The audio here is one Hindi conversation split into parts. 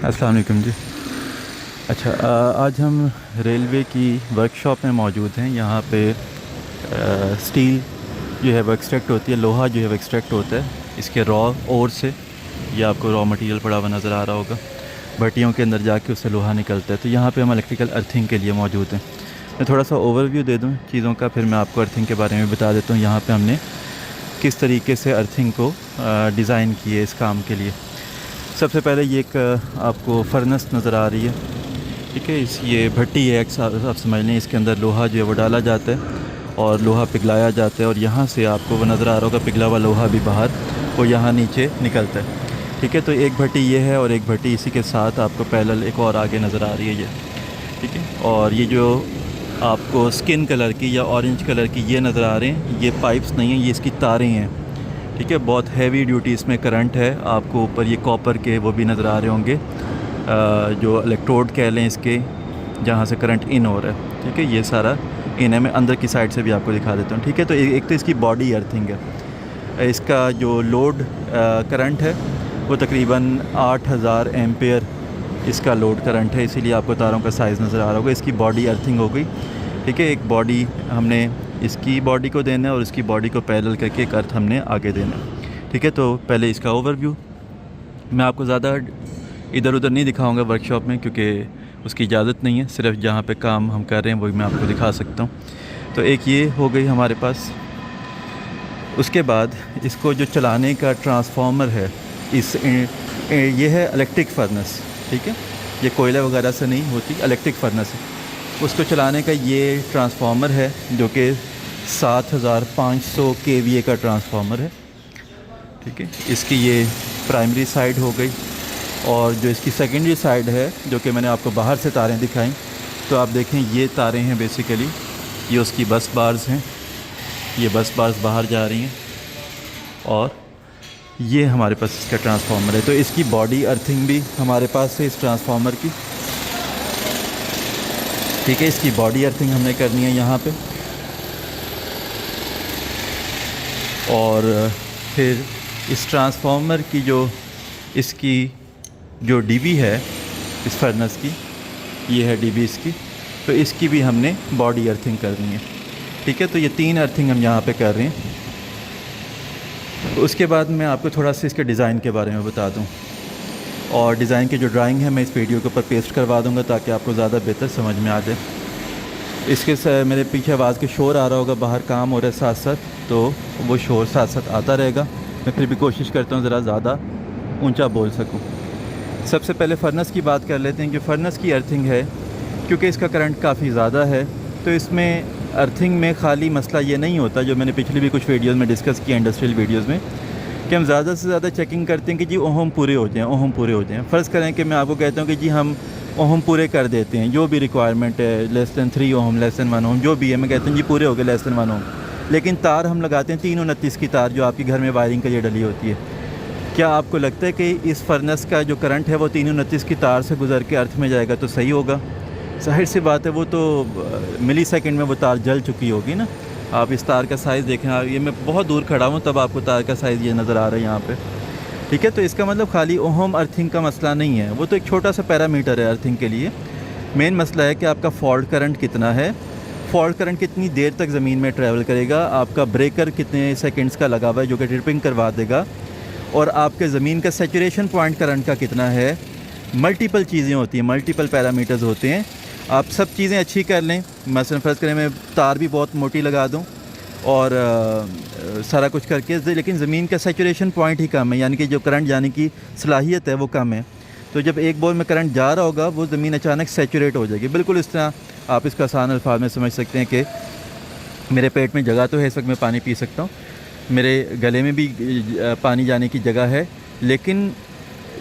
अस्सलाम वालेकुम जी। अच्छा, आज हम रेलवे की वर्कशॉप में मौजूद हैं। यहाँ पे स्टील जो है वो एक्सट्रैक्ट होती है, लोहा जो है वो एक्सट्रैक्ट होता है इसके रॉ ओर से। ये आपको रॉ मटेरियल पड़ा हुआ नज़र आ रहा होगा। भट्टियों के अंदर जाके उससे लोहा निकलता है। तो यहाँ पे हम इलेक्ट्रिकल अर्थिंग के लिए मौजूद हैं। मैं थोड़ा सा ओवरव्यू दे दूँ चीज़ों का, फिर मैं आपको अर्थिंग के बारे में बता देता हूँ। यहाँ पे हमने किस तरीके से अर्थिंग को डिज़ाइन की है इस काम के लिए। सबसे पहले ये एक आपको फर्नेस नज़र आ रही है, ठीक है। ये भट्टी है, आप समझ लें। इसके अंदर लोहा जो है वो डाला जाता है और लोहा पिघलाया जाता है, और यहाँ से आपको वो नज़र आ रहा होगा पिघला हुआ लोहा भी बाहर वो यहाँ नीचे निकलता है, ठीक है। तो एक भट्टी ये है और एक भट्टी इसी के साथ आपको पैरेलल एक और आगे नज़र आ रही है ये, ठीक है। और ये जो आपको स्किन कलर की या ऑरेंज कलर की ये नज़र आ रहे हैं, ये पाइप्स नहीं हैं, ये इसकी तारें हैं, ठीक है। बहुत हैवी ड्यूटी इसमें करंट है। आपको ऊपर ये कॉपर के वो भी नज़र आ रहे होंगे, जो इलेक्ट्रोड कह लें इसके, जहाँ से करंट इन हो रहा है, ठीक है। ये सारा इन है। मैं अंदर की साइड से भी आपको दिखा देता हूँ, ठीक है। तो एक तो इसकी बॉडी अर्थिंग है। इसका जो लोड करंट है वो तकरीबन 8000 एम्पेयर इसका लोड करंट है, इसीलिए आपको तारों का साइज़ नज़र आ रहा होगा। इसकी बॉडी अर्थिंग हो गई, ठीक है। एक बॉडी हमने इसकी बॉडी को देना है और इसकी बॉडी को पैरेलल करके एक अर्थ हमने आगे देना है, ठीक है। तो पहले इसका ओवरव्यू। मैं आपको ज़्यादा इधर उधर नहीं दिखाऊंगा वर्कशॉप में, क्योंकि उसकी इजाज़त नहीं है। सिर्फ जहाँ पे काम हम कर रहे हैं वही मैं आपको दिखा सकता हूँ। तो एक ये हो गई हमारे पास। उसके बाद इसको जो चलाने का ट्रांसफार्मर है, ये है इलेक्ट्रिक फर्नेस, ठीक है। ये कोयला वगैरह से नहीं होती, इलेक्ट्रिक फर्नेस है। उसको चलाने का ये ट्रांसफार्मर है जो कि 7500 kVA का ट्रांसफार्मर है, ठीक है। इसकी ये प्राइमरी साइड हो गई, और जो इसकी सेकेंडरी साइड है जो कि मैंने आपको बाहर से तारें दिखाई, तो आप देखें ये तारें हैं बेसिकली, ये उसकी बस बार्स हैं। ये बस बार्स बाहर जा रही हैं और ये हमारे पास इसका ट्रांसफार्मर है। तो इसकी बॉडी अर्थिंग भी हमारे पास है इस ट्रांसफार्मर की, ठीक है। इसकी बॉडी अर्थिंग हमने करनी है यहाँ पे, और फिर इस ट्रांसफार्मर की जो इसकी जो डीबी है इस फर्नेस की, ये है डीबी इसकी, तो इसकी भी हमने बॉडी अर्थिंग करनी है, ठीक है। तो ये 3 अर्थिंग हम यहाँ पे कर रहे हैं। उसके बाद मैं आपको थोड़ा सा इसके डिज़ाइन के बारे में बता दूँ, और डिज़ाइन की जो ड्राइंग है मैं इस वीडियो के ऊपर पेस्ट करवा दूँगा ताकि आपको ज़्यादा बेहतर समझ में आ जाए। इसके मेरे पीछे आवाज़ के शोर आ रहा होगा, बाहर काम हो रहा है साथ साथ, तो वो शोर साथ साथ आता रहेगा। मैं फिर भी कोशिश करता हूँ ज़रा ज़्यादा ऊंचा बोल सकूँ। सबसे पहले फ़र्नेस की बात कर लेते हैं कि फ़र्नेस की अर्थिंग है, क्योंकि इसका करंट काफ़ी ज़्यादा है। तो इसमें अर्थिंग में खाली मसला ये नहीं होता, जो मैंने पिछली भी कुछ वीडियोज़ में डिस्कस किया इंडस्ट्रियल वीडियोज़ में, कि हम ज़्यादा से ज़्यादा चेकिंग करते हैं कि जी ओहम पूरे हो जाएँ, ओहम पूरे हो जाएँ। फ़र्ज़ करें कि मैं आपको कहता हूँ कि जी हम ओहम पूरे कर देते हैं, जो भी रिक्वायरमेंट है, less than 3 ohm, less than 1 ohm, जो भी है, मैं कहता हूँ जी पूरे हो गए लेस दैन 1 ओहम। लेकिन तार हम लगाते हैं 329 की तार, जो आपकी घर में वायरिंग के लिए डली होती है। क्या आपको लगता है कि इस फर्नेस का जो करंट है वो 329 की तार से गुजर के अर्थ में जाएगा तो सही होगा? ज़ाहिर सी बात है, वो तो मिली सेकंड में वो तार जल चुकी होगी ना। आप इस तार का साइज़ देखें, ये मैं बहुत दूर खड़ा हूँ तब आपको तार का साइज़ ये नज़र आ रहा है यहाँ पे, ठीक है। तो इसका मतलब खाली ओहम अर्थिंग का मसला नहीं है, वो तो एक छोटा सा पैरामीटर है अर्थिंग के लिए। मेन मसला है कि आपका फॉल्ट करंट कितना है, फॉल्ट करंट कितनी देर तक ज़मीन में ट्रैवल करेगा, आपका ब्रेकर कितने सेकंड्स का लगा हुआ है जो कि ट्रिपिंग करवा देगा, और आपके ज़मीन का सैचुरेशन पॉइंट करंट का कितना है। मल्टीपल चीज़ें होती हैं, मल्टीपल पैरामीटर्स होते हैं। आप सब चीज़ें अच्छी कर लें, मसलन फ़र्ज़ करें मैं तार भी बहुत मोटी लगा दूं और सारा कुछ करके, लेकिन ज़मीन का सैचुरेशन पॉइंट ही कम है, यानी कि जो करंट जाने की सलाहियत है वो कम है। तो जब एक बोर में करंट जा रहा होगा वो ज़मीन अचानक सैचुरेट हो जाएगी। बिल्कुल इस तरह आप इसका आसान अल्फाज में समझ सकते हैं कि मेरे पेट में जगह तो है, इस वक्त मैं पानी पी सकता हूँ, मेरे गले में भी पानी जाने की जगह है, लेकिन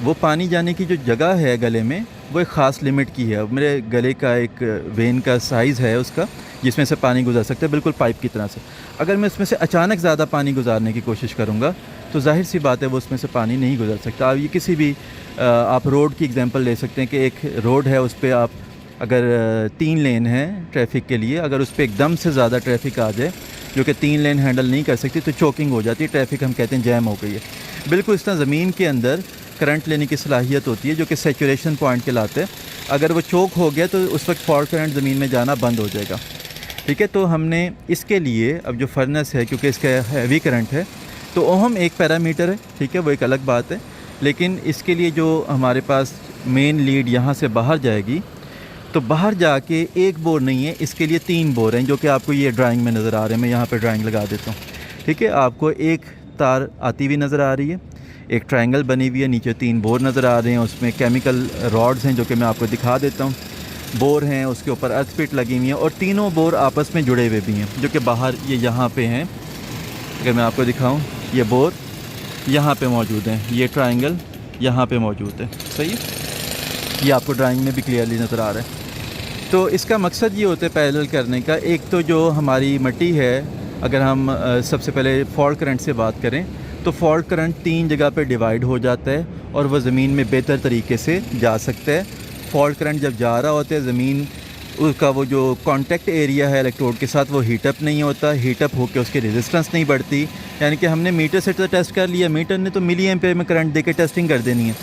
वो पानी जाने की जो जगह है गले में वो एक ख़ास लिमिट की है। मेरे गले का एक वेन का साइज़ है उसका, जिसमें से पानी गुजर सकता है, बिल्कुल पाइप की तरह से। अगर मैं उसमें से अचानक ज़्यादा पानी गुजारने की कोशिश करूँगा तो जाहिर सी बात है वो उसमें से पानी नहीं गुजर सकता। अब ये किसी भी आप रोड की एग्जांपल ले सकते हैं कि एक रोड है, उस पर आप अगर 3 लेन हैं ट्रैफिक के लिए, अगर उस पर एकदम से ज़्यादा ट्रैफिक आ जाए जो कि 3 लेन हैंडल नहीं कर सकती तो चोकिंग हो जाती है, ट्रैफिक हम कहते हैं जैम हो गई है। बिल्कुल इस तरह ज़मीन के अंदर करंट लेने की सलाहियत होती है, जो कि सैचुरेशन पॉइंट कहलाते हैं। अगर वो चोक हो गया तो उस वक्त फॉल्ट करंट ज़मीन में जाना बंद हो जाएगा। ठीक है, तो हमने इसके लिए अब जो फर्नेस है, क्योंकि इसका हैवी करंट है, तो ओहम एक पैरामीटर है, ठीक है, वो एक अलग बात है। लेकिन इसके लिए जो हमारे पास मेन लीड यहाँ से बाहर जाएगी, तो बाहर जाके एक बोर नहीं है, इसके लिए 3 बोर हैं, जो कि आपको ये ड्राइंग में नज़र आ रहे हैं। मैं यहाँ पे ड्राइंग लगा देता हूँ। ठीक है, आपको एक तार आती हुई नज़र आ रही है, एक ट्रायंगल बनी हुई है, नीचे 3 बोर नज़र आ रहे हैं, उसमें केमिकल रॉड्स हैं जो कि मैं आपको दिखा देता हूँ। बोर हैं, उसके ऊपर अर्थ पिट लगी हुई हैं, और तीनों बोर आपस में जुड़े हुए भी हैं, जो कि बाहर ये यहाँ पे हैं। अगर मैं आपको दिखाऊँ, ये बोर यहाँ पे मौजूद हैं, ये ट्रायंगल यहाँ पे मौजूद है। सही है, ये आपको ड्राइंग में भी क्लियरली नज़र आ रहा है। तो इसका मकसद ये होता है पैरेलल करने का। एक तो जो हमारी मिट्टी है, अगर हम सबसे पहले फॉल्ट करंट से बात करें, तो फॉल्ट करंट 3 जगह पे डिवाइड हो जाता है और वह ज़मीन में बेहतर तरीके से जा सकता है। फॉल्ट करंट जब जा रहा होता है, ज़मीन उसका वो जो कांटेक्ट एरिया है इलेक्ट्रोड के साथ, वो हीटअप नहीं होता, हीटअप होकर उसकी रेजिस्टेंस नहीं बढ़ती। यानी कि हमने मीटर से तो टेस्ट कर लिया, मीटर ने तो मिली एम्पेयर में करंट दे के टेस्टिंग कर देनी है,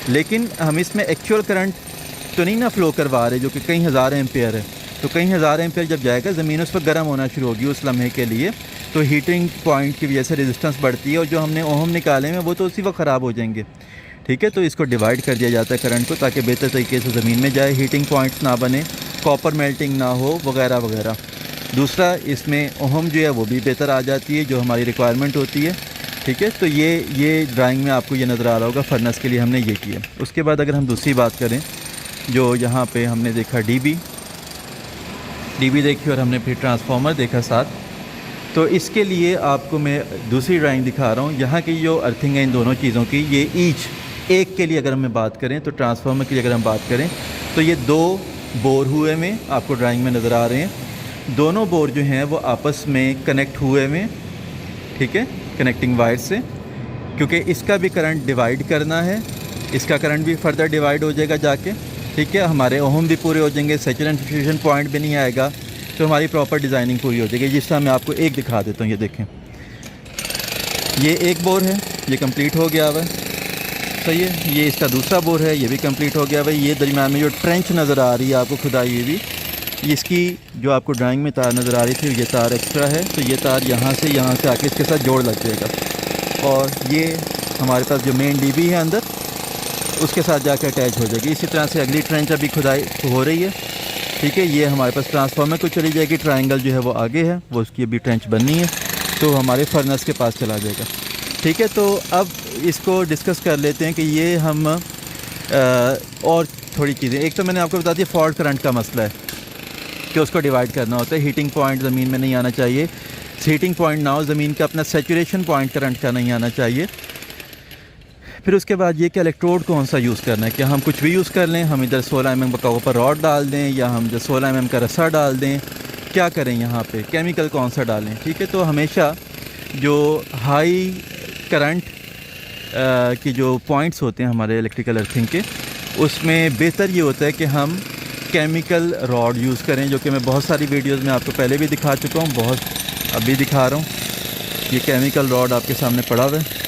लेकिन हम इसमें एक्चुअल करंट तो नहीं ना फ़्लो करवा रहे, जो कि कई हज़ार एम्पेयर है। तो कई हज़ार एम्पेयर जब जाएगा, ज़मीन उस पर गर्म होना शुरू होगी उस लम्हे के लिए, तो हीटिंग पॉइंट की वजह से रेजिस्टेंस बढ़ती है, और जो हमने ओहम निकाले हैं वो तो उसी वक्त ख़राब हो जाएंगे। ठीक है, तो इसको डिवाइड कर दिया जाता है करंट को, ताकि बेहतर तरीके से ज़मीन में जाए, हीटिंग पॉइंट्स ना बने, कॉपर मेल्टिंग ना हो, वगैरह वगैरह। दूसरा, इसमें ओहम जो है वो भी बेहतर आ जाती है, जो हमारी रिक्वायरमेंट होती है। ठीक है, तो ये ड्राइंग में आपको ये नज़र आ रहा होगा, फर्नेस के लिए हमने ये किया। उसके बाद अगर हम दूसरी बात करें, जो यहाँ पे हमने देखा डीबी देखी, और हमने फिर ट्रांसफार्मर देखा साथ। तो इसके लिए आपको मैं दूसरी ड्राइंग दिखा रहा हूँ। यहाँ की जो अर्थिंग है इन दोनों चीज़ों की, ये ईच एक के लिए अगर हम बात करें, तो ट्रांसफार्मर के लिए अगर हम बात करें, तो ये 2 बोर हुए में आपको ड्राइंग में नज़र आ रहे हैं। दोनों बोर जो हैं वो आपस में कनेक्ट हुए में, ठीक है, कनेक्टिंग वायर से, क्योंकि इसका भी करंट डिवाइड करना है, इसका करंट भी फर्दर डिवाइड हो जाएगा जाके। ठीक है, हमारे ओहम भी पूरे हो जाएंगे, सैचुरेशन पॉइंट भी नहीं आएगा, तो हमारी प्रॉपर डिज़ाइनिंग पूरी हो जाएगी। जिस तरह मैं आपको एक दिखा देता हूँ, ये देखें, ये एक बोर है, ये कंप्लीट हो गया हुआ है। सही है, ये इसका दूसरा बोर है, ये भी कंप्लीट हो गया हुआ है। ये दरमियान में जो ट्रेंच नज़र आ रही है आपको खुदाई हुई भी, इसकी जो आपको ड्राइंग में तार नज़र आ रही थी, ये तार एक्स्ट्रा है, तो ये तार यहाँ से आके इसके साथ जोड़ लग जाएगा, और ये हमारे पास जो मेन डीबी है अंदर, उसके साथ जाकर अटैच हो जाएगी। इसी तरह से अगली ट्रेंच अभी खुदाई हो रही है। ठीक है, ये हमारे पास ट्रांसफार्मर को चली जाएगी, ट्रायंगल जो है वो आगे है, वो उसकी अभी ट्रेंच बननी है, तो हमारे फर्नेस के पास चला जाएगा। ठीक है, तो अब इसको डिस्कस कर लेते हैं कि ये हम और थोड़ी चीज़ें। एक तो मैंने आपको बता दिया फॉल्ट करंट का मसला है कि उसको डिवाइड करना होता है, हीटिंग पॉइंट ज़मीन में नहीं आना चाहिए, हीटिंग पॉइंट ना हो, ज़मीन का अपना सैचुरेशन पॉइंट करंट का नहीं आना चाहिए। फिर उसके बाद ये कि इलेक्ट्रोड कौन सा यूज़ करना है, क्या हम कुछ भी यूज़ कर लें, हम इधर 16 mm का ऊपर रॉड डाल दें, या हम इधर 16 mm का रस्सा डाल दें, क्या करें, यहाँ पे केमिकल कौन सा डालें। ठीक है, तो हमेशा जो हाई करंट की जो पॉइंट्स होते हैं हमारे इलेक्ट्रिकल अर्थिंग के, उसमें बेहतर ये होता है कि हम केमिकल रॉड यूज़ करें, जो कि मैं बहुत सारी वीडियोज़ में आपको पहले भी दिखा चुका हूँ, बहुत अभी दिखा रहा हूँ। ये केमिकल रॉड आपके सामने पड़ा हुआ है।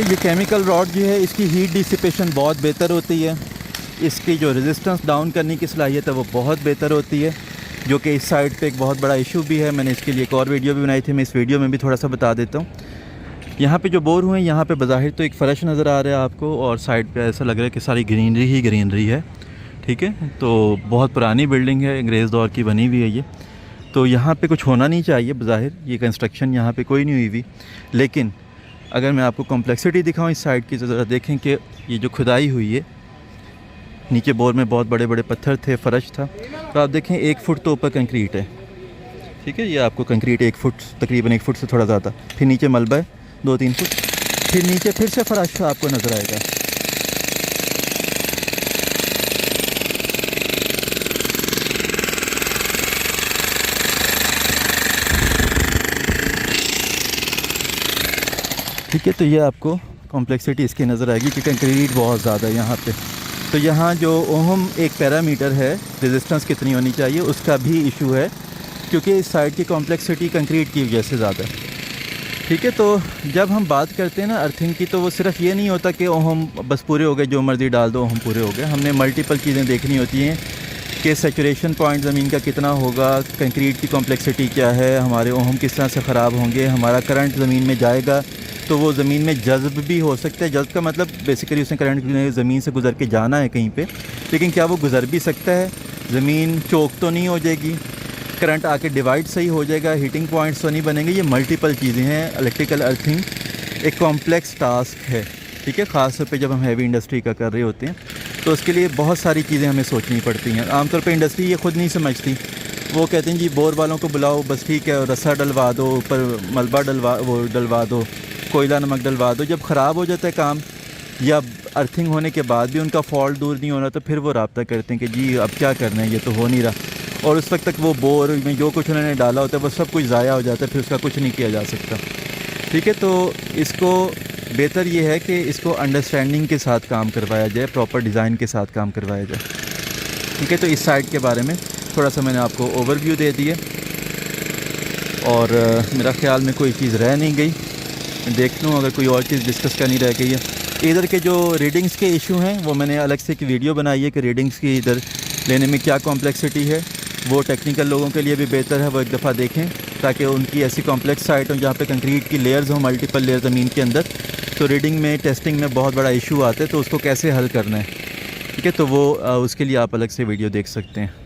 ये केमिकल रॉड जो है, इसकी हीट डिसिपेशन बहुत बेहतर होती है, इसकी जो रेजिस्टेंस डाउन करने की सलाहियत है वो बहुत बेहतर होती है, जो कि इस साइड पे एक बहुत बड़ा इशू भी है। मैंने इसके लिए एक और वीडियो भी बनाई थी, मैं इस वीडियो में भी थोड़ा सा बता देता हूँ। यहाँ पे जो बोर हुए हैं, यहाँ पे बज़ाहिर तो एक फ़र्श नज़र आ रहा है आपको, और साइड पे ऐसा लग रहा है कि सारी ग्रीनरी ही ग्रीनरी है। ठीक है, तो बहुत पुरानी बिल्डिंग है, अंग्रेज़ दौर की बनी हुई है ये, तो यहाँ पर कुछ होना नहीं चाहिए बज़ाहिर, ये कंस्ट्रक्शन यहाँ पर कोई नहीं हुई हुई। लेकिन अगर मैं आपको कॉम्प्लेक्सिटी दिखाऊं इस साइड की, तो ज़रा देखें कि ये जो खुदाई हुई है, नीचे बोर में बहुत बड़े बड़े पत्थर थे, फ़र्श था, तो आप देखें 1 फुट तो ऊपर कंक्रीट है। ठीक है, ये आपको कंक्रीट 1 फुट, तकरीबन 1 फुट से थोड़ा ज़्यादा, फिर नीचे मलबा है 2-3 फुट, फिर नीचे फिर से फ़र्श आपको नज़र आएगा। ठीक है, तो ये आपको कॉम्प्लेक्सिटी इसकी नज़र आएगी कि कंक्रीट बहुत ज़्यादा है यहाँ पे। तो यहाँ जो ओहम एक पैरामीटर है, रेजिस्टेंस कितनी होनी चाहिए, उसका भी इशू है, क्योंकि इस साइट की कॉम्प्लेक्सिटी कंक्रीट की वजह से ज़्यादा है। ठीक है, तो जब हम बात करते हैं ना अर्थिंग की, तो वो सिर्फ ये नहीं होता कि ओहम बस पूरे हो गए, जो मर्ज़ी डाल दो ओहम पूरे हो गए। हमने मल्टीपल चीज़ें देखनी होती हैं कि सैचुरेशन पॉइंट ज़मीन का कितना होगा, कंक्रीट की कॉम्प्लेक्सिटी क्या है, हमारे ओहम किस तरह से ख़राब होंगे, हमारा करंट ज़मीन में जाएगा तो वो ज़मीन में जज़्ब भी हो सकता है। जज़्ब का मतलब बेसिकली उसने करंट ज़मीन से गुज़र के जाना है कहीं पे, लेकिन क्या वो गुज़र भी सकता है, ज़मीन चोक तो नहीं हो जाएगी, करंट आके डिवाइड सही हो जाएगा, हीटिंग पॉइंट्स तो नहीं बनेंगे। ये मल्टीपल चीज़ें हैं। इलेक्ट्रिकल अर्थिंग एक कॉम्प्लेक्स टास्क है, ठीक है, ख़ास तौर पे जब हम हैवी इंडस्ट्री का कर रहे होते हैं तो उसके लिए बहुत सारी चीज़ें हमें सोचनी पड़ती हैं। आमतौर पे इंडस्ट्री ये खुद नहीं समझती, वो कहते हैं जी बोर वालों को बुलाओ, बस ठीक है, रस्सा डलवा दो, ऊपर मलबा डलवा दो, कोयला नमक डलवा दो। जब ख़राब हो जाता है काम या अर्थिंग होने के बाद भी उनका फॉल्ट दूर नहीं हो रहा, तो फिर वो रब्ता करते हैं कि जी अब क्या करना है, ये तो हो नहीं रहा, और उस वक्त तक वो बोर में जो कुछ उन्होंने डाला होता है वो सब कुछ ज़ाया हो जाता है, फिर उसका कुछ नहीं किया जा सकता। ठीक है, तो इसको बेहतर ये है कि इसको अंडरस्टैंडिंग के साथ काम करवाया जाए, प्रॉपर डिज़ाइन के साथ काम करवाया जाए। ठीक है, तो इस साइट के बारे में थोड़ा सा मैंने आपको ओवरव्यू दे दिया, और मेरा ख़्याल में कोई चीज़ रह नहीं गई। देख लूँ अगर कोई और चीज़ डिस्कस करनी रह गई है। इधर के जो रीडिंग्स के इशू हैं वो मैंने अलग से एक वीडियो बनाई है कि रीडिंग्स की इधर लेने में क्या कॉम्प्लेक्सिटी है। वो टेक्निकल लोगों के लिए भी बेहतर है वो एक दफ़ा देखें, ताकि उनकी ऐसी कॉम्प्लेक्स साइट हो जहाँ पे कंक्रीट की लेयर्स हों, मल्टीपल लेयर ज़मीन के अंदर, तो रीडिंग में टेस्टिंग में बहुत बड़ा इशू आता है, तो उसको कैसे हल करना है। ठीक है, तो वो उसके लिए आप अलग से वीडियो देख सकते हैं।